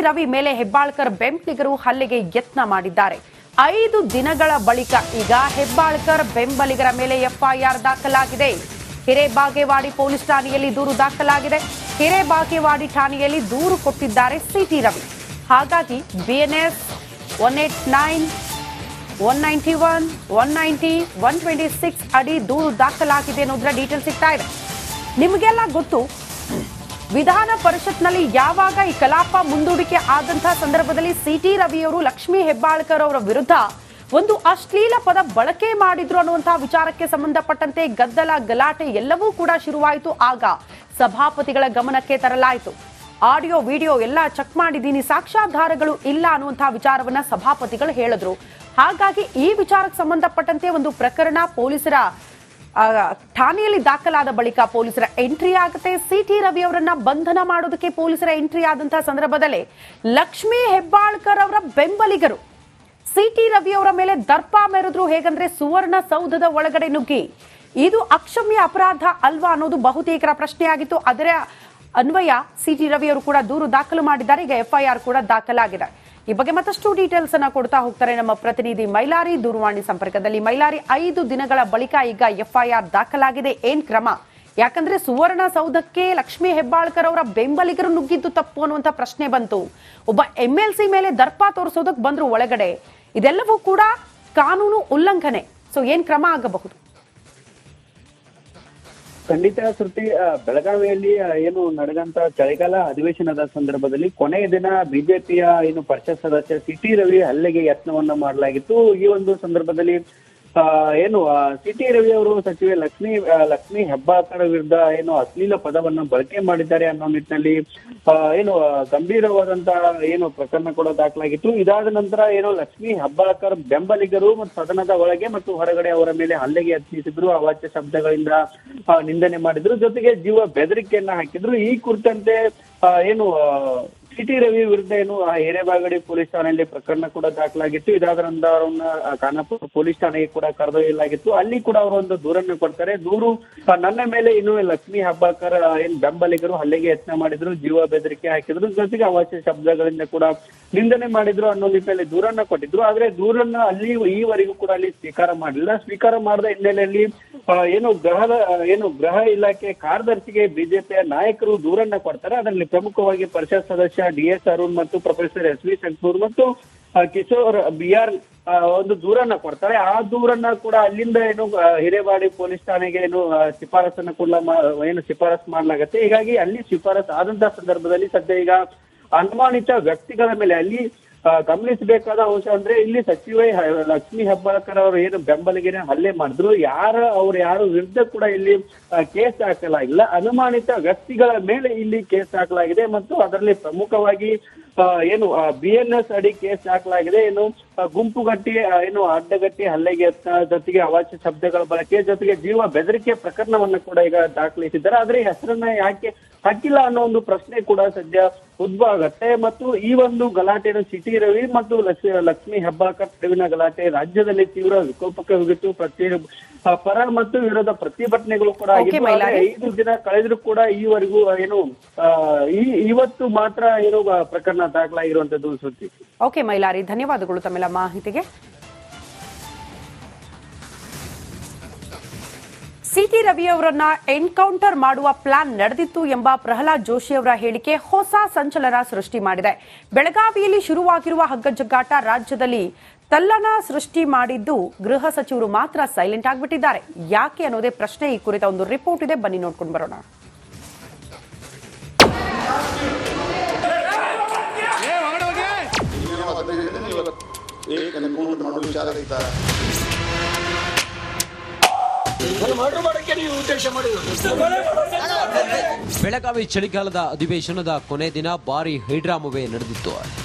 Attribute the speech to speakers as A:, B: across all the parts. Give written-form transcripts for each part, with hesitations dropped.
A: ರವಿ ಮೇಲೆ ಹೆಬ್ಬಾಳ್ಕರ್ ಬೆಂಬಲಿಗರು ಹಲ್ಲೆಗೆ ಯತ್ನ ಮಾಡಿದ್ದಾರೆ. 5 ದಿನಗಳ ಬಳಿಕ ಈಗ ಹೆಬ್ಬಾಳ್ಕರ್ ಬೆಂಬಲಿಗರ ಮೇಲೆ ಎಫ್ಐಆರ್ ದಾಖಲಾಗಿದೆ. ಹಿರೇಬಾಗೇವಾಡಿ ಪೊಲೀಸ್ ಠಾಣೆಯಲ್ಲಿ ದೂರು ದಾಖಲಾಗಿದೆ. ಹಿರೇಬಾಗೇವಾಡಿ ಠಾಣೆಯಲ್ಲಿ ದೂರು ಕೊಟ್ಟಿದ್ದಾರೆ ಸಿಟಿ ರವಿ. ಹಾಗಾಗಿ ಬಿಎನ್ಎಸ್ 189, 191, 190, 126 ಅಡಿ ದೂರು ದಾಖಲಾಗಿದೆ ಅನ್ನೋದ್ರ ಡೀಟೇಲ್ ಸಿಗ್ತಾ ಇದೆ. ನಿಮಗೆಲ್ಲ ಗೊತ್ತು, ವಿಧಾನ ಪರಿಷತ್ನಲ್ಲಿ ಯಾವಾಗ ಈ ಕಲಾಪ ಮುಂದೂಡಿಕೆ ಆದಂತಹ ಸಂದರ್ಭದಲ್ಲಿ ಸಿಟಿ ರವಿಯವರು ಲಕ್ಷ್ಮೀ ಹೆಬ್ಬಾಳ್ಕರ್ ಅವರ ವಿರುದ್ಧ ಒಂದು ಅಶ್ಲೀಲ ಪದ ಬಳಕೆ ಮಾಡಿದ್ರು ಅನ್ನುವಂತಹ ವಿಚಾರಕ್ಕೆ ಸಂಬಂಧಪಟ್ಟಂತೆ ಗದ್ದಲ ಗಲಾಟೆ ಎಲ್ಲವೂ ಕೂಡ ಶುರುವಾಯಿತು. ಆಗ ಸಭಾಪತಿಗಳ ಗಮನಕ್ಕೆ ತರಲಾಯಿತು. ಆಡಿಯೋ ವಿಡಿಯೋ ಎಲ್ಲ ಚೆಕ್ ಮಾಡಿದ್ದೀನಿ, ಸಾಕ್ಷ್ಯಾಧಾರಗಳು ಇಲ್ಲ ಅನ್ನುವಂತಹ ವಿಚಾರವನ್ನ ಸಭಾಪತಿಗಳು ಹೇಳಿದ್ರು. ಹಾಗಾಗಿ ಈ ವಿಚಾರಕ್ಕೆ ಸಂಬಂಧಪಟ್ಟಂತೆ ಒಂದು ಪ್ರಕರಣ ಪೊಲೀಸರ ಠಾಣೆಯಲ್ಲಿ ದಾಖಲಾದ ಬಳಿಕ ಪೊಲೀಸರ ಎಂಟ್ರಿ ಆಗುತ್ತೆ. ಸಿಟಿ ರವಿ ಅವರನ್ನ ಬಂಧನ ಮಾಡೋದಕ್ಕೆ ಪೊಲೀಸರ ಎಂಟ್ರಿ ಆದಂತಹ ಸಂದರ್ಭದಲ್ಲಿ ಲಕ್ಷ್ಮೀ ಹೆಬ್ಬಾಳ್ಕರ್ ಅವರ ಬೆಂಬಲಿಗರು ಸಿಟಿ ರವಿ ಅವರ ಮೇಲೆ ದರ್ಪ ಮೆರೆದ್ರು. ಹೇಗಂದ್ರೆ ಸುವರ್ಣ ಸೌಧದ ಒಳಗಡೆ ನುಗ್ಗಿ. ಇದು ಅಕ್ಷಮ್ಯ ಅಪರಾಧ ಅಲ್ವಾ ಅನ್ನೋದು ಬಹುತೇಕರ ಪ್ರಶ್ನೆಯಾಗಿತ್ತು. ಅದರ ಅನ್ವಯ ಸಿಟಿ ರವಿ ಅವರು ಕೂಡ ದೂರು ದಾಖಲು ಮಾಡಿದ್ದಾರೆ. ಈಗ ಎಫ್ಐಆರ್ ಕೂಡ ದಾಖಲಾಗಿದೆ. ಈ ಬಗ್ಗೆ ಮತ್ತಷ್ಟು ಡೀಟೇಲ್ಸ್ ಅನ್ನ ಕೊಡ್ತಾ ಹೋಗ್ತಾರೆ ನಮ್ಮ ಪ್ರತಿನಿಧಿ ಮೈಲಾರಿ ದೂರವಾಣಿ ಸಂಪರ್ಕದಲ್ಲಿ. ಮೈಲಾರಿ, 5 ದಿನಗಳ ಬಳಿಕ ಈಗ ಎಫ್ಐಆರ್ ದಾಖಲಾಗಿದೆ. ಏನ್ ಕ್ರಮ? ಯಾಕಂದ್ರೆ ಸುವರ್ಣ ಸೌಧಕ್ಕೆ ಲಕ್ಷ್ಮೀ ಹೆಬ್ಬಾಳ್ಕರ್ ಅವರ ಬೆಂಬಲಿಗರು ನುಗ್ಗಿದ್ದು ತಪ್ಪು ಅನ್ನುವಂತ ಪ್ರಶ್ನೆ ಬಂತು. ಒಬ್ಬ MLC ಮೇಲೆ ದರ್ಪ ತೋರಿಸೋದಕ್ಕೆ ಬಂದ್ರು ಒಳಗಡೆ. ಇದೆಲ್ಲವೂ ಕೂಡ ಕಾನೂನು ಉಲ್ಲಂಘನೆ. ಸೊ ಏನ್ ಕ್ರಮ ಆಗಬಹುದು?
B: ಖಂಡಿತ ಶ್ರುತಿ, ಬೆಳಗಾವಿಯಲ್ಲಿ ಏನು ನಡೆದಂತ ಚಳಿಗಾಲ ಅಧಿವೇಶನದ ಸಂದರ್ಭದಲ್ಲಿ ಕೊನೆಯ ದಿನ ಬಿಜೆಪಿಯ ಏನು ಪರಿಷತ್ ಸದಸ್ಯ ಸಿಟಿ ರವಿ ಹಲ್ಲೆಗೆ ಯತ್ನವನ್ನ ಮಾಡಲಾಗಿತ್ತು. ಈ ಒಂದು ಸಂದರ್ಭದಲ್ಲಿ ಏನು ಸಿಟಿ ರವಿ ಅವರು ಸಚಿವೆ ಲಕ್ಷ್ಮೀ ಹೆಬ್ಬಾಳ್ಕರ್ ವಿರುದ್ಧ ಏನು ಅಶ್ಲೀಲ ಪದವನ್ನ ಬಳಕೆ ಮಾಡಿದ್ದಾರೆ ಅನ್ನೋ ನಿಟ್ಟಿನಲ್ಲಿ ಏನು ಗಂಭೀರವಾದಂತಹ ಏನು ಪ್ರಕರಣ ಕೂಡ ದಾಖಲಾಗಿತ್ತು. ಇದಾದ ನಂತರ ಏನು ಲಕ್ಷ್ಮೀ ಹೆಬ್ಬಾಳ್ಕರ್ ಬೆಂಬಲಿಗರು ಮತ್ತು ಸದನದ ಒಳಗೆ ಮತ್ತು ಹೊರಗಡೆ ಅವರ ಮೇಲೆ ಹಲ್ಲೆಗೆ ಯತ್ನಿಸಿದ್ರು. ಅವಾಚ್ಯ ಶಬ್ದಗಳಿಂದ ನಿಂದನೆ ಮಾಡಿದ್ರು, ಜೊತೆಗೆ ಜೀವ ಬೆದರಿಕೆಯನ್ನ ಹಾಕಿದ್ರು. ಈ ಕುರಿತಂತೆ ಏನು ಸಿಟಿ ರವಿ ವಿರುದ್ಧ ಏನು ಹಿರೇಬಾಗೇವಾಡಿ ಪೊಲೀಸ್ ಠಾಣೆಯಲ್ಲಿ ಪ್ರಕರಣ ಕೂಡ ದಾಖಲಾಗಿತ್ತು. ಇದಾದ ನಂತರ ಅವರನ್ನ ಖಾನಾಪುರ ಪೊಲೀಸ್ ಠಾಣೆಗೆ ಕೂಡ ಕರೆದೊಯ್ಯಲಾಗಿತ್ತು. ಅಲ್ಲಿ ಕೂಡ ಅವರು ಒಂದು ದೂರನ್ನು ಕೊಡ್ತಾರೆ. ದೂರು ನನ್ನ ಮೇಲೆ ಇನ್ನು ಲಕ್ಷ್ಮೀ ಹೆಬ್ಬಾಳ್ಕರ್ ಏನ್ ಬೆಂಬಲಿಗರು ಹಲ್ಲೆಗೆ ಯತ್ನ ಮಾಡಿದ್ರು, ಜೀವ ಬೆದರಿಕೆ ಹಾಕಿದ್ರು, ಜೊತೆಗೆ ಅವಾಚ್ಯ ಶಬ್ದಗಳಿಂದ ಕೂಡ ನಿಂದನೆ ಮಾಡಿದ್ರು ಅನ್ನೋ ನಿಟ್ಟಿನಲ್ಲಿ ದೂರನ್ನ ಕೊಟ್ಟಿದ್ರು. ಆದ್ರೆ ದೂರನ್ನ ಅಲ್ಲಿ ಈವರೆಗೂ ಕೂಡ ಅಲ್ಲಿ ಸ್ವೀಕಾರ ಮಾಡಲಿಲ್ಲ. ಸ್ವೀಕಾರ ಮಾಡದ ಹಿನ್ನೆಲೆಯಲ್ಲಿ ಗೃಹ ಇಲಾಖೆ ಕಾರ್ಯದರ್ಶಿಗೆ ಬಿಜೆಪಿಯ ನಾಯಕರು ದೂರನ್ನ ಕೊಡ್ತಾರೆ. ಅದರಲ್ಲಿ ಪ್ರಮುಖವಾಗಿ ಪರಿಷತ್ ಸದಸ್ಯ DS ಅರುಣ್ ಮತ್ತು ಪ್ರೊಫೆಸರ್ SV ಸಂಕನೂರ್ ಮತ್ತು ಕಿಶೋರ್ BR ಒಂದು ದೂರನ್ನ ಕೊಡ್ತಾರೆ. ಆ ದೂರನ್ನ ಕೂಡ ಅಲ್ಲಿಂದ ಏನು ಹಿರೇಬಾಡಿ ಪೊಲೀಸ್ ಠಾಣೆಗೆ ಏನು ಶಿಫಾರಸ್ ಮಾಡಲಾಗತ್ತೆ. ಹೀಗಾಗಿ ಅಲ್ಲಿ ಶಿಫಾರಸ್ ಆದಂತಹ ಸಂದರ್ಭದಲ್ಲಿ ಸದ್ಯ ಈಗ ಅನುಮಾನಿತ ವ್ಯಕ್ತಿಗಳ ಮೇಲೆ ಅಲ್ಲಿ ಗಮನಿಸಬೇಕಾದ ಅಂಶ ಅಂದ್ರೆ ಇಲ್ಲಿ ಸಚಿವೆ ಲಕ್ಷ್ಮೀ ಹೆಬ್ಬಾಳ್ಕರ್ ಅವರು ಏನು ಬೆಂಬಲಿಗೆ ಹಲ್ಲೆ ಮಾಡಿದ್ರು, ಯಾರು ವಿರುದ್ಧ ಕೂಡ ಇಲ್ಲಿ ಕೇಸ್ ಹಾಕಲಾಗಿಲ್ಲ. ಅನುಮಾನಿತ ವ್ಯಕ್ತಿಗಳ ಮೇಲೆ ಇಲ್ಲಿ ಕೇಸ್ ಹಾಕಲಾಗಿದೆ ಮತ್ತು ಅದರಲ್ಲಿ ಪ್ರಮುಖವಾಗಿ ಏನು BNS ಅಡಿ ಕೇಸ್ ಹಾಕಲಾಗಿದೆ. ಏನು ಗುಂಪುಗಟ್ಟಿ ಏನು ಅಡ್ಡಗಟ್ಟಿ ಹಲ್ಲೆಗೆ ಜೊತೆಗೆ ಅವಾಚ್ಯ ಶಬ್ದಗಳ ಬಳಕೆ ಜೊತೆಗೆ ಜೀವ ಬೆದರಿಕೆ ಪ್ರಕರಣವನ್ನ ಕೂಡ ಈಗ ದಾಖಲಿಸಿದ್ದಾರೆ. ಆದ್ರೆ ಹೆಸರನ್ನ ಯಾಕೆ ಹಾಕಿಲ್ಲ ಅನ್ನೋ ಒಂದು ಪ್ರಶ್ನೆ ಕೂಡ ಸದ್ಯ ಉದ್ಭವ ಆಗತ್ತೆ. ಮತ್ತು ಈ ಒಂದು ಗಲಾಟೆಯನ್ನು ಸಿಟಿ ರವಿ ಮತ್ತು ಲಕ್ಷ್ಮೀ ಹೆಬ್ಬಾಳ್ಕರ್ ನಡುವಿನ ಗಲಾಟೆ ರಾಜ್ಯದಲ್ಲಿ ತೀವ್ರ ವಿಕೋಪಕ್ಕೆ ಹೋಗಿತ್ತು. ಪರ ಮತ್ತು ವಿರೋಧ ಪ್ರತಿಭಟನೆಗಳು ಕೂಡ ಆಗಿತ್ತು. 5 ದಿನ ಕಳೆದ್ರು ಕೂಡ ಈವರೆಗೂ ಏನು ಇವತ್ತು ಮಾತ್ರ ಏನು ಪ್ರಕರಣ ದಾಖಲಾಗಿರುವಂತದ್ದು ಸುದ್ದಿ.
A: ಓಕೆ ಮೈಲಾರಿ, ಧನ್ಯವಾದಗಳು ತಮ್ಮೆಲ್ಲ ಮಾಹಿತಿಗೆ. ಸಿಟಿ ರವಿ ಅವರನ್ನ ಎನ್ಕೌಂಟರ್ ಮಾಡುವ ಪ್ಲಾನ್ ನಡೆದಿತ್ತು ಎಂಬ ಪ್ರಹ್ಲಾದ್ ಜೋಶಿ ಅವರ ಹೇಳಿಕೆ ಹೊಸ ಸಂಚಲನ ಸೃಷ್ಟಿ ಮಾಡಿದೆ. ಬೆಳಗಾವಿಯಲ್ಲಿ ಶುರುವಾಗಿರುವ ಹಗ್ಗಜಗ್ಗಾಟ ರಾಜ್ಯದಲ್ಲಿ ತಲ್ಲಣ ಸೃಷ್ಟಿ ಮಾಡಿದ್ದು ಗೃಹ ಸಚಿವರು ಮಾತ್ರ ಸೈಲೆಂಟ್ ಆಗಿಬಿಟ್ಟಿದ್ದಾರೆ. ಯಾಕೆ ಅನ್ನೋದೇ ಪ್ರಶ್ನೆ. ಈ ಕುರಿತ ಒಂದು ರಿಪೋರ್ಟ್ ಇದೆ, ಬನ್ನಿ ನೋಡ್ಕೊಂಡು ಬರೋಣ.
C: ಬೆಳಗಾವಿ ಚಳಿಗಾಲದ ಅಧಿವೇಶನದ ಕೊನೆ ದಿನ ಭಾರಿ ಹೈಡ್ರಾಮವೇ ನಡೆದಿತ್ತು.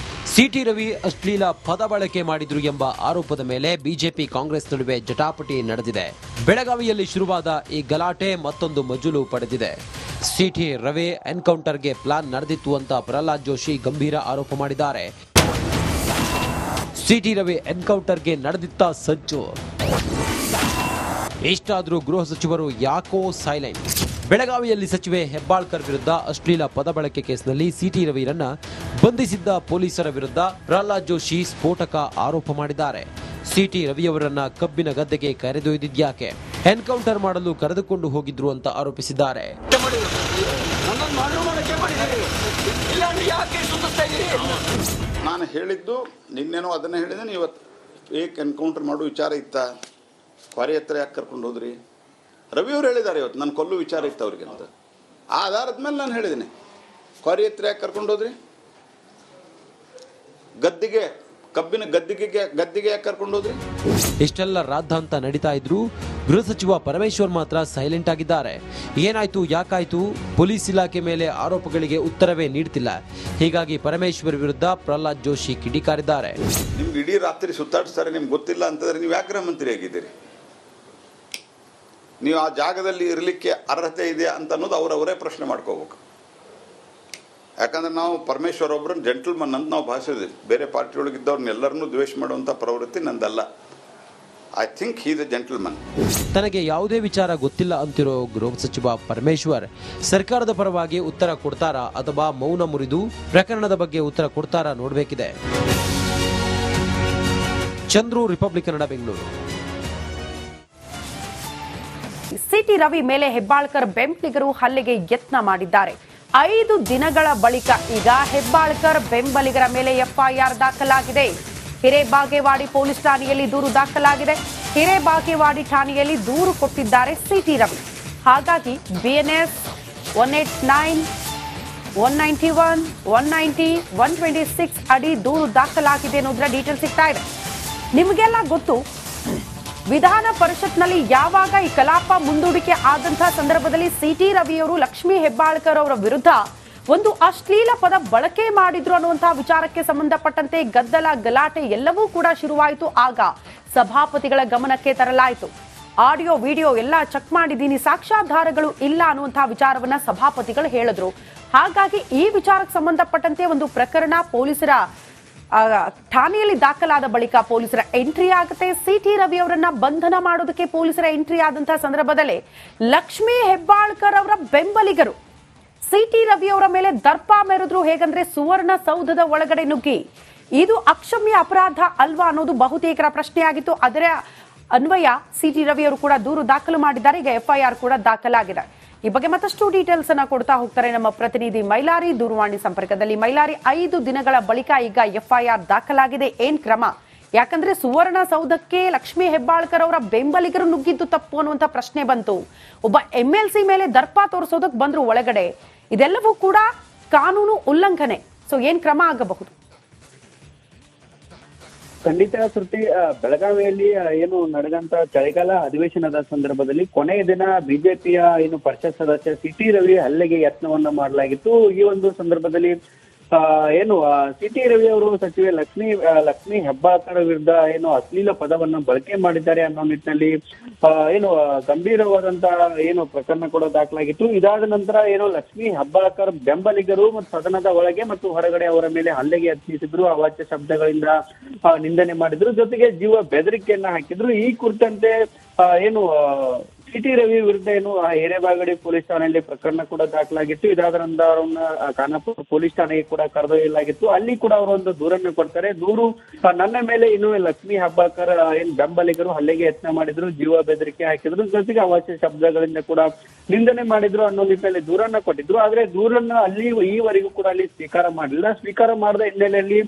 C: ಸಿಟಿ ರವಿ ಅಶ್ಲೀಲ ಪದ ಬಳಕೆ ಮಾಡಿದ್ರು ಎಂಬ ಆರೋಪದ ಮೇಲೆ ಬಿಜೆಪಿ ಕಾಂಗ್ರೆಸ್ ನಡುವೆ ಜಟಾಪಟಿ ನಡೆದಿದೆ. ಬೆಳಗಾವಿಯಲ್ಲಿ ಶುರುವಾದ ಈ ಗಲಾಟೆ ಮತ್ತೊಂದು ಮಜಲು ಪಡೆದಿದೆ. ಸಿಟಿ ರವಿ ಎನ್ಕೌಂಟರ್ಗೆ ಪ್ಲಾನ್ ನಡೆದಿತ್ತು ಅಂತ ಪ್ರಹ್ಲಾದ್ ಜೋಶಿ ಗಂಭೀರ ಆರೋಪ ಮಾಡಿದ್ದಾರೆ. ಸಿಟಿ ರವಿ ಎನ್ಕೌಂಟರ್ಗೆ ನಡೆದಿತ್ತ ಸಜ್ಜು. ಇಷ್ಟಾದರೂ ಗೃಹ ಸಚಿವರು ಯಾಕೋ ಸೈಲೆಂಟ್. ಬೆಳಗಾವಿಯಲ್ಲಿ ಸಚಿವೆ ಹೆಬ್ಬಾಳ್ಕರ್ ವಿರುದ್ಧ ಅಶ್ಲೀಲ ಪದ ಬಳಕೆ ಕೇಸ್ನಲ್ಲಿ ಸಿಟಿ ರವಿರನ್ನ ಬಂಧಿಸಿದ್ದ ಪೊಲೀಸರ ವಿರುದ್ಧ ಪ್ರಹ್ಲಾದ್ ಜೋಶಿ ಸ್ಫೋಟಕ ಆರೋಪ ಮಾಡಿದ್ದಾರೆ. ಸಿಟಿ ರವಿಯವರನ್ನ ಕಬ್ಬಿನ ಗದ್ದೆಗೆ ಕರೆದೊಯ್ದಿದ್ಯಾಕೆ, ಎನ್ಕೌಂಟರ್ ಮಾಡಲು ಕರೆದುಕೊಂಡು ಹೋಗಿದ್ರು ಅಂತ ಆರೋಪಿಸಿದ್ದಾರೆ.
D: ನಾನು ಹೇಳಿದ್ದು ನಿನ್ನೇನೋ ಅದನ್ನೇ ಹೇಳಿದ್ದೇನೆ. ಇವತ್ತು ಏಕ್ ಎನ್ಕೌಂಟರ್ ಮಾಡೋ ವಿಚಾರ ಇತ್ತ, ಕ್ವಾರಿ ಹತ್ರ ಯಾಕೆ ಕರ್ಕೊಂಡು ಹೋದ್ರಿ? ರವಿಯವರು ಹೇಳಿದ್ದಾರೆ ಇವತ್ತು ನಾನು ಕೊಲ್ಲು ವಿಚಾರ ಇತ್ತು ಅವ್ರಿಗೆ ಅಂತ. ಆ ಆಧಾರದ ಮೇಲೆ ನಾನು ಹೇಳಿದ್ದೀನಿ, ಕ್ವಾರಿ ಹತ್ರ ಯಾಕೆ ಕರ್ಕೊಂಡು ಹೋದ್ರಿ? ಗದ್ದಿಗೆ ಕಬ್ಬಿನ ಗದ್ದಿಗೆ ಯಾಕೆ ಕರ್ಕೊಂಡು ಹೋದ್ರಿ?
C: ಇಷ್ಟೆಲ್ಲ ರಾದ್ದಾಂತ ನಡೀತಾ ಇದ್ರು ಗೃಹ ಸಚಿವ ಪರಮೇಶ್ವರ್ ಮಾತ್ರ ಸೈಲೆಂಟ್ ಆಗಿದ್ದಾರೆ. ಏನಾಯ್ತು, ಯಾಕಾಯ್ತು? ಪೊಲೀಸ್ ಇಲಾಖೆ ಮೇಲೆ ಆರೋಪಗಳಿಗೆ ಉತ್ತರವೇ ನೀಡ್ತಿಲ್ಲ. ಹೀಗಾಗಿ ಪರಮೇಶ್ವರ್ ವಿರುದ್ಧ ಪ್ರಹ್ಲಾದ್ ಜೋಶಿ ಕಿಡಿಕಾರಿದ್ದಾರೆ.
D: ನಿಮ್ಗೆ ಇಡೀ ರಾತ್ರಿ ಸುತ್ತಾಡಿಸ್ತಾರೆ, ನಿಮ್ಗೆ ಗೊತ್ತಿಲ್ಲ ಅಂತಂದ್ರೆ ನೀವು ಯಾಕೆ ಗೃಹ ಮಂತ್ರಿ ಆಗಿದ್ದೀರಿ? ನೀವು ಆ ಜಾಗದಲ್ಲಿ ಇರಲಿಕ್ಕೆ ಅರ್ಹತೆ ಇದೆಯಾ ಅಂತ ಅನ್ನೋದು ಅವರವರೇ ಪ್ರಶ್ನೆ ಮಾಡ್ಕೋಬೇಕು. ಯಾಕಂದ್ರೆ ನಾವು ಪರಮೇಶ್ವರ್ ಒಬ್ಬರನ್ನ ಜೆಂಟಲ್ಮನ್ ಅಂತ ನಾವು ಭಾಷಿದ್ವಿ. ಬೇರೆ ಪಾರ್ಟಿಯೊಳಗಿದ್ದವ್ರನ್ನೆಲ್ಲರನ್ನೂ ದ್ವೇಷ ಮಾಡುವಂಥ ಪ್ರವೃತ್ತಿ ನಂದಲ್ಲ. I think he is a gentleman.
C: ತನಗೆ ಯಾವುದೇ ವಿಚಾರ ಗೊತ್ತಿಲ್ಲ ಅಂತಿರೋ ಗೃಹ ಸಚಿವ ಪರಮೇಶ್ವರ್ ಸರ್ಕಾರದ ಪರವಾಗಿ ಉತ್ತರ ಕೊಡ್ತಾರಾ ಅಥವಾ ಮೌನ ಮುರಿದು ಪ್ರಕರಣದ ಬಗ್ಗೆ ಉತ್ತರ ಕೊಡ್ತಾರಾ ನೋಡಬೇಕಿದೆ. ಚಂದ್ರು, ರಿಪಬ್ಲಿಕ್ ಕನ್ನಡ, ಬೆಂಗಳೂರು.
A: ಸಿಟಿ ರವಿ ಮೇಲೆ ಹೆಬ್ಬಾಳ್ಕರ್ ಬೆಂಬಲಿಗರು ಹಲ್ಲೆಗೆ ಯತ್ನ ಮಾಡಿದ್ದಾರೆ. 5 ದಿನಗಳ ಬಳಿಕ ಈಗ ಹೆಬ್ಬಾಳ್ಕರ್ ಬೆಂಬಲಿಗರ ಮೇಲೆ ಎಫ್ಐಆರ್ ದಾಖಲಾಗಿದೆ. ಹಿರೇಬಾಗೇವಾಡಿ ಪೊಲೀಸ್ ಠಾಣೆಯಲ್ಲಿ ದೂರು ದಾಖಲಾಗಿದೆ. ಹಿರೇಬಾಗೇವಾಡಿ ಠಾಣೆಯಲ್ಲಿ ದೂರು ಕೊಟ್ಟಿದ್ದಾರೆ ಸಿಟಿ ರವಿ. ಹಾಗಾಗಿ ಬಿಎನ್ಎಸ್ 189, 191, 190, 126 ಅಡಿ ದೂರು ದಾಖಲಾಗಿದೆ ಅನ್ನೋದ್ರ ಡೀಟೇಲ್ ಸಿಗ್ತಾ ಇದೆ. ನಿಮಗೆಲ್ಲ ಗೊತ್ತು, ವಿಧಾನ ಪರಿಷತ್ನಲ್ಲಿ ಯಾವಾಗ ಈ ಕಲಾಪ ಮುಂದೂಡಿಕೆ ಆದಂತಹ ಸಂದರ್ಭದಲ್ಲಿ ಸಿಟಿ ರವಿಯವರು ಲಕ್ಷ್ಮೀ ಹೆಬ್ಬಾಳ್ಕರ್ ಅವರ ವಿರುದ್ಧ ಒಂದು ಅಶ್ಲೀಲ ಪದ ಬಳಕೆ ಮಾಡಿದ್ರು ಅನ್ನುವಂತಹ ವಿಚಾರಕ್ಕೆ ಸಂಬಂಧಪಟ್ಟಂತೆ ಗದ್ದಲ, ಗಲಾಟೆ ಎಲ್ಲವೂ ಕೂಡ ಶುರುವಾಯಿತು. ಆಗ ಸಭಾಪತಿಗಳ ಗಮನಕ್ಕೆ ತರಲಾಯಿತು. ಆಡಿಯೋ, ವಿಡಿಯೋ ಎಲ್ಲ ಚೆಕ್ ಮಾಡಿದ್ದೀನಿ, ಸಾಕ್ಷ್ಯಾಧಾರಗಳು ಇಲ್ಲ ಅನ್ನುವಂತಹ ವಿಚಾರವನ್ನ ಸಭಾಪತಿಗಳು ಹೇಳಿದ್ರು. ಹಾಗಾಗಿ ಈ ವಿಚಾರಕ್ಕೆ ಸಂಬಂಧಪಟ್ಟಂತೆ ಒಂದು ಪ್ರಕರಣ ಪೊಲೀಸರ ಠಾಣೆಯಲ್ಲಿ ದಾಖಲಾದ ಬಳಿಕ ಪೊಲೀಸರ ಎಂಟ್ರಿ ಆಗುತ್ತೆ. ಸಿಟಿ ರವಿ ಅವರನ್ನ ಬಂಧನ ಮಾಡೋದಕ್ಕೆ ಪೊಲೀಸರ ಎಂಟ್ರಿ ಆದಂತಹ ಸಂದರ್ಭದಲ್ಲಿ ಲಕ್ಷ್ಮೀ ಹೆಬ್ಬಾಳ್ಕರ್ ಅವರ ಬೆಂಬಲಿಗರು ಸಿಟಿ ರವಿ ಅವರ ಮೇಲೆ ದರ್ಪ ಮೆರೆದ್ರು. ಹೇಗಂದ್ರೆ ಸುವರ್ಣ ಸೌಧದ ಒಳಗಡೆ ನುಗ್ಗಿ. ಇದು ಅಕ್ಷಮ್ಯ ಅಪರಾಧ ಅಲ್ವಾ ಅನ್ನೋದು ಬಹುತೇಕರ ಪ್ರಶ್ನೆಯಾಗಿತ್ತು. ಅದರ ಅನ್ವಯ ಸಿಟಿ ರವಿ ಅವರು ಕೂಡ ದೂರು ದಾಖಲು ಮಾಡಿದ್ದಾರೆ. ಈಗ ಎಫ್ಐಆರ್ ಕೂಡ ದಾಖಲಾಗಿದೆ. ಈ ಬಗ್ಗೆ ಮತ್ತಷ್ಟು ಡೀಟೇಲ್ಸ್ ಅನ್ನ ಕೊಡ್ತಾ ಹೋಗ್ತಾರೆ ನಮ್ಮ ಪ್ರತಿನಿಧಿ ಮೈಲಾರಿ, ದೂರವಾಣಿ ಸಂಪರ್ಕದಲ್ಲಿ. ಮೈಲಾರಿ, 5 ದಿನಗಳ ಬಳಿಕ ಈಗ ಎಫ್ಐಆರ್ ದಾಖಲಾಗಿದೆ. ಏನ್ ಕ್ರಮ? ಯಾಕಂದ್ರೆ ಸುವರ್ಣ ಸೌಧಕ್ಕೆ ಲಕ್ಷ್ಮೀ ಹೆಬ್ಬಾಳ್ಕರ್ ಅವರ ಬೆಂಬಲಿಗರು ನುಗ್ಗಿದ್ದು ತಪ್ಪು ಅನ್ನುವಂತ ಪ್ರಶ್ನೆ ಬಂತು. ಒಬ್ಬ MLC ಮೇಲೆ ದರ್ಪ ತೋರಿಸೋದಕ್ಕೆ ಬಂದ್ರು ಒಳಗಡೆ. ಇದೆಲ್ಲವೂ ಕೂಡ ಕಾನೂನು ಉಲ್ಲಂಘನೆ. ಸೊ ಏನ್ ಕ್ರಮ ಆಗಬಹುದು?
B: ಖಂಡಿತ ಶ್ರುತಿ, ಬೆಳಗಾವಿಯಲ್ಲಿ ಏನು ನಡೆದಂತ ಚಳಿಗಾಲ ಅಧಿವೇಶನದ ಸಂದರ್ಭದಲ್ಲಿ ಕೊನೆಯ ದಿನ ಬಿಜೆಪಿಯ ಏನು ಪರಿಷತ್ ಸದಸ್ಯ ಸಿಟಿ ರವಿ ಹಲ್ಲೆಗೆ ಯತ್ನವನ್ನ ಮಾಡಲಾಗಿತ್ತು. ಈ ಒಂದು ಸಂದರ್ಭದಲ್ಲಿ ಏನು ಸಿಟಿ ರವಿ ಅವರು ಸಚಿವೆ ಲಕ್ಷ್ಮೀ ಹೆಬ್ಬಾಳ್ಕರ್ ವಿರುದ್ಧ ಏನು ಅಶ್ಲೀಲ ಪದವನ್ನ ಬಳಕೆ ಮಾಡಿದ್ದಾರೆ ಅನ್ನೋ ನಿಟ್ಟಿನಲ್ಲಿ ಏನು ಗಂಭೀರವಾದಂತಹ ಏನು ಪ್ರಕರಣ ಕೂಡ ದಾಖಲಾಗಿತ್ತು. ಇದಾದ ನಂತರ ಏನು ಲಕ್ಷ್ಮೀ ಹೆಬ್ಬಾಳ್ಕರ್ ಬೆಂಬಲಿಗರು ಮತ್ತು ಸದನದ ಒಳಗೆ ಮತ್ತು ಹೊರಗಡೆ ಅವರ ಮೇಲೆ ಹಲ್ಲೆಗೆ ಯತ್ನಿಸಿದ್ರು. ಅವಾಚ್ಯ ಶಬ್ದಗಳಿಂದ ನಿಂದನೆ ಮಾಡಿದ್ರು, ಜೊತೆಗೆ ಜೀವ ಬೆದರಿಕೆಯನ್ನ ಹಾಕಿದ್ರು. ಈ ಕುರಿತಂತೆ ಏನು ಸಿಟಿ ರವಿ ವಿರುದ್ಧ ಏನು ಹಿರೇಬಾಗೇವಾಡಿ ಪೊಲೀಸ್ ಠಾಣೆಯಲ್ಲಿ ಪ್ರಕರಣ ಕೂಡ ದಾಖಲಾಗಿತ್ತು. ಇದಾದ ನಂತರ ಅವರನ್ನ ಖಾನಾಪುರ ಪೊಲೀಸ್ ಠಾಣೆಗೆ ಕೂಡ ಕರೆದೊಯ್ಯಲಾಗಿತ್ತು. ಅಲ್ಲಿ ಕೂಡ ಅವರು ಒಂದು ದೂರನ್ನು ಕೊಡ್ತಾರೆ. ದೂರು ನನ್ನ ಮೇಲೆ ಇನ್ನು ಲಕ್ಷ್ಮೀ ಹೆಬ್ಬಾಳ್ಕರ್ ಏನ್ ಬೆಂಬಲಿಗರು ಹಲ್ಲೆಗೆ ಯತ್ನ ಮಾಡಿದ್ರು, ಜೀವ ಬೆದರಿಕೆ ಹಾಕಿದ್ರು, ಜೊತೆಗೆ ಅವಾಚ್ಯ ಶಬ್ದಗಳಿಂದ ಕೂಡ ನಿಂದನೆ ಮಾಡಿದ್ರು ಅನ್ನೋ ನಿಟ್ಟಿನಲ್ಲಿ ದೂರನ್ನ ಕೊಟ್ಟಿದ್ರು. ಆದ್ರೆ ದೂರನ್ನ ಅಲ್ಲಿ ಈವರೆಗೂ ಕೂಡ ಅಲ್ಲಿ ಸ್ವೀಕಾರ ಮಾಡಲಿಲ್ಲ. ಸ್ವೀಕಾರ ಮಾಡದ ಹಿನ್ನೆಲೆಯಲ್ಲಿ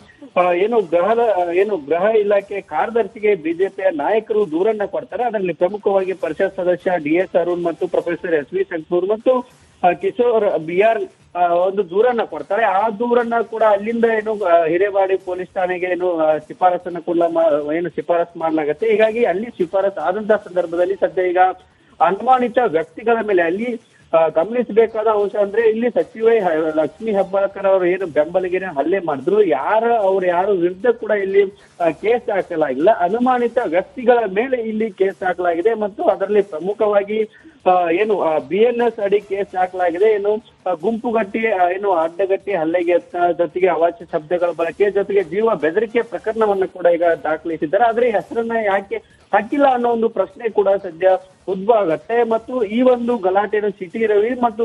B: ಗೃಹ ಇಲಾಖೆ ಕಾರ್ಯದರ್ಶಿಗೆ ಬಿಜೆಪಿಯ ನಾಯಕರು ದೂರನ್ನ ಕೊಡ್ತಾರೆ. ಅದರಲ್ಲಿ ಪ್ರಮುಖವಾಗಿ ಪರಿಷತ್ ಸದಸ್ಯ DS ಅರುಣ್ ಮತ್ತು ಪ್ರೊಫೆಸರ್ SV ಸಂಕನೂರ್ ಮತ್ತು ಕಿಶೋರ್ BR ಒಂದು ದೂರನ್ನ ಕೊಡ್ತಾರೆ. ಆ ದೂರನ್ನ ಕೂಡ ಅಲ್ಲಿಂದ ಏನು ಹಿರೇಬಾಡಿ ಪೊಲೀಸ್ ಠಾಣೆಗೆ ಏನು ಶಿಫಾರಸ್ ಮಾಡಲಾಗತ್ತೆ. ಹೀಗಾಗಿ ಅಲ್ಲಿ ಶಿಫಾರಸ್ ಆದಂತಹ ಸಂದರ್ಭದಲ್ಲಿ ಸದ್ಯ ಈಗ ಅನುಮಾನಿತ ವ್ಯಕ್ತಿಗಳ ಮೇಲೆ ಅಲ್ಲಿ ಗಮನಿಸಬೇಕಾದ ಅಂಶ ಅಂದ್ರೆ ಇಲ್ಲಿ ಸಚಿವೆ ಲಕ್ಷ್ಮೀ ಹೆಬ್ಬಾಳ್ಕರ್ ಅವರು ಏನು ಬೆಂಬಲಿಗರ ಹಲ್ಲೆ ಮಾಡಿದ್ರು, ಯಾರು ವಿರುದ್ಧ ಕೂಡ ಇಲ್ಲಿ ಕೇಸ್ ಹಾಕಲಾಗಿಲ್ಲ. ಅನುಮಾನಿತ ವ್ಯಕ್ತಿಗಳ ಮೇಲೆ ಇಲ್ಲಿ ಕೇಸ್ ಹಾಕಲಾಗಿದೆ ಮತ್ತು ಅದರಲ್ಲಿ ಪ್ರಮುಖವಾಗಿ ಏನು BNS ಅಡಿ ಕೇಸ್ ಹಾಕಲಾಗಿದೆ. ಏನು ಗುಂಪುಗಟ್ಟಿ ಅಡ್ಡಗಟ್ಟಿ ಹಲ್ಲೆಗೆ ಜೊತೆಗೆ ಅವಾಚ್ಯ ಶಬ್ದಗಳ ಬಳಕೆ ಜೊತೆಗೆ ಜೀವ ಬೆದರಿಕೆ ಪ್ರಕರಣವನ್ನು ಕೂಡ ಈಗ ದಾಖಲಿಸಿದ್ದಾರೆ. ಆದ್ರೆ ಹೆಸರನ್ನ ಯಾಕೆ ಹಾಕಿಲ್ಲ ಅನ್ನೋ ಒಂದು ಪ್ರಶ್ನೆ ಕೂಡ ಸದ್ಯ ಉದ್ಭವ ಆಗತ್ತೆ. ಮತ್ತು ಈ ಒಂದು ಗಲಾಟೆಯನ್ನು ಸಿಟಿ ಸಿಟಿ ರವಿ ಮತ್ತು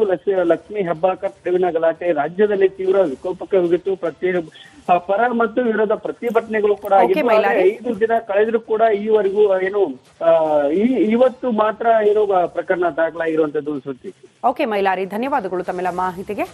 B: ಲಕ್ಷ್ಮಿ ಹೆಬ್ಬಾಳ್ಕರ್ ನಡುವಿನ ಗಲಾಟೆ ರಾಜ್ಯದಲ್ಲಿ ತೀವ್ರ ವಿಕೋಪಕ್ಕೆ ಹೋಗಿತ್ತು. ಪರ ಮತ್ತು ವಿರೋಧ ಪ್ರತಿಭಟನೆಗಳು ಕೂಡ ಆಗಿದ್ದು. 5 ದಿನ ಕಳೆದ್ರು ಕೂಡ ಈವರೆಗೂ ಏನು ಇವತ್ತು ಮಾತ್ರ ಏನು ಪ್ರಕರಣ ದಾಖಲಾಗಿರುವಂತದ್ದು ಶ್ರುತಿ.
A: ಓಕೆ ಮೈಲಾರಿ, ಧನ್ಯವಾದಗಳು ತಮ್ಮೆಲ್ಲ ಮಾಹಿತಿಗೆ.